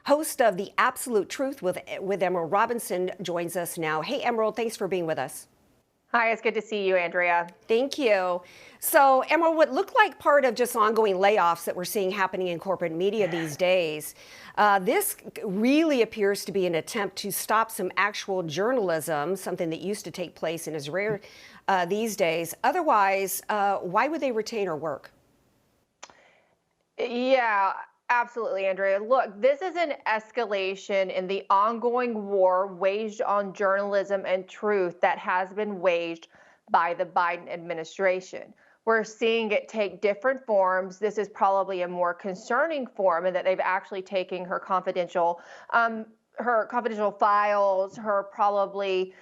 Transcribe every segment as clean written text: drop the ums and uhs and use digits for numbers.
host of The Absolute Truth with Emerald Robinson, joins us now. Hey, Emerald, thanks for being with us. Hi, it's good to see you, Andrea. Thank you. So, Emerald, what looked like part of just ongoing layoffs that we're seeing happening in corporate media these days, this really appears to be an attempt to stop some actual journalism, something that used to take place and is rare these days. Otherwise, why would they retain or work? Yeah, absolutely, Andrea. Look, this is an escalation in the ongoing war waged on journalism and truth that has been waged by the Biden administration. We're seeing it take different forms. This is probably a more concerning form in that they've actually taken her confidential files, her probably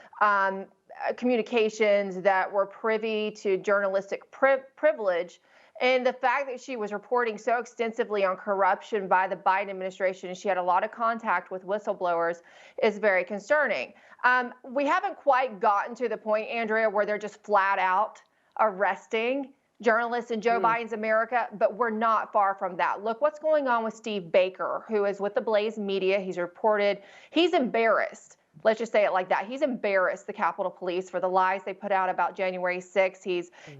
communications that were privy to journalistic privilege. And the fact that she was reporting so extensively on corruption by the Biden administration, and she had a lot of contact with whistleblowers, is very concerning. We haven't quite gotten to the point, Andrea, where they're just flat out arresting journalists in Joe Biden's America, but we're not far from that. Look what's going on with Steve Baker, who is with the Blaze Media. He's embarrassed. Let's just say it like that. He's embarrassed the Capitol Police for the lies they put out about January 6th.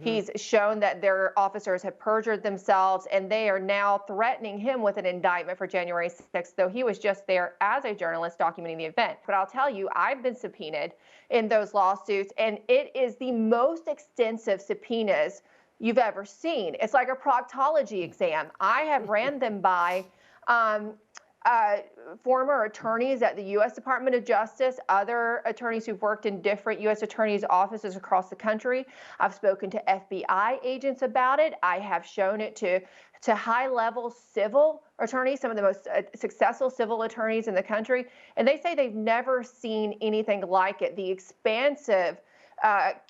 He's shown that their officers have perjured themselves, and they are now threatening him with an indictment for January 6th, though he was just there as a journalist documenting the event. But I'll tell you, I've been subpoenaed in those lawsuits, and it is the most extensive subpoenas you've ever seen. It's like a proctology exam. I have ran them by former attorneys at the U.S. Department of Justice, other attorneys who've worked in different U.S. attorneys' offices across the country. I've spoken to FBI agents about it. I have shown it to high-level civil attorneys, some of the most successful civil attorneys in the country, and they say they've never seen anything like it. The expansive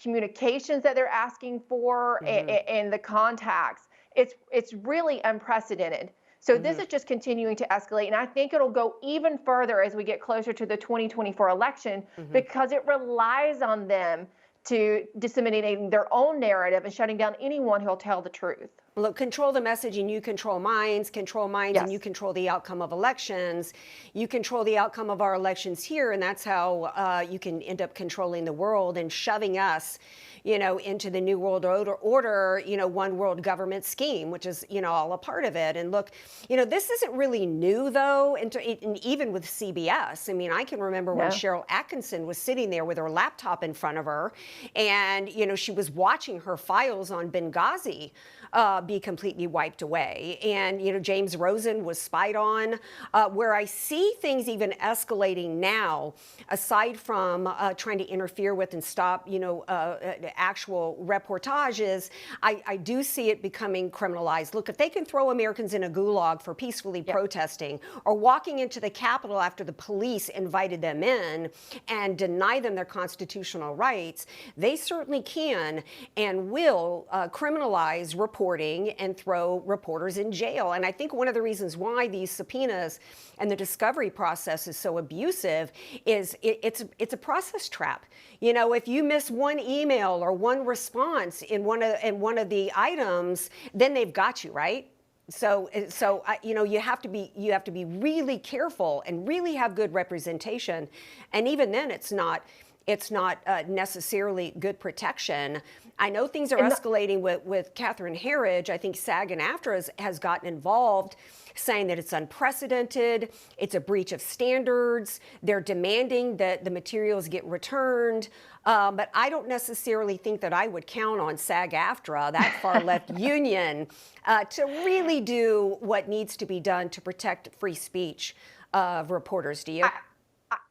communications that they're asking for and the contacts, it's really unprecedented. So this is just continuing to escalate, and I think it'll go even further as we get closer to the 2024 election because it relies on them to disseminating their own narrative and shutting down anyone who'll tell the truth. Look, control the message and you control minds Yes. and you control the outcome of elections. You control the outcome of our elections here, and that's how you can end up controlling the world and shoving us, into the New World Order, one world government scheme, which is, all a part of it. And look, this isn't really new, though, and even with CBS. I mean, I can remember when Cheryl Atkinson was sitting there with her laptop in front of her, and, she was watching her files on Benghazi be completely wiped away. And, James Rosen was spied on. Where I see things even escalating now, aside from trying to interfere with and stop, actual reportages, I do see it becoming criminalized. Look, if they can throw Americans in a gulag for peacefully protesting or walking into the Capitol after the police invited them in and deny them their constitutional rights, they certainly can and will criminalize reporting and throw reporters in jail. And I think one of the reasons why these subpoenas and the discovery process is so abusive is it's a process trap. If you miss one email or one response in one of the items, then they've got you, right? So you have to be really careful and really have good representation, and even then it's not necessarily good protection. I know things are escalating with Catherine Herridge. I think SAG and AFTRA has gotten involved, saying that it's unprecedented, it's a breach of standards, they're demanding that the materials get returned. But I don't necessarily think that I would count on SAG-AFTRA, that far-left union, to really do what needs to be done to protect free speech of reporters. Do you?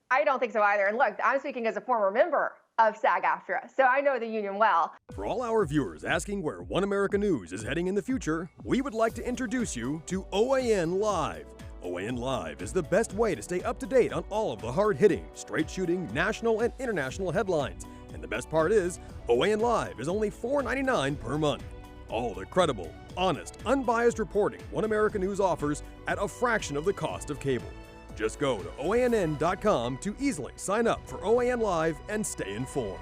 I don't think so either. And look, I'm speaking as a former member of SAG-AFTRA, so I know the union well. For all our viewers asking where One America News is heading in the future, we would like to introduce you to OAN Live. OAN Live is the best way to stay up to date on all of the hard-hitting, straight-shooting, national and international headlines. And the best part is, OAN Live is only $4.99 per month. All the credible, honest, unbiased reporting One America News offers at a fraction of the cost of cable. Just go to OANN.com to easily sign up for OAN Live and stay informed.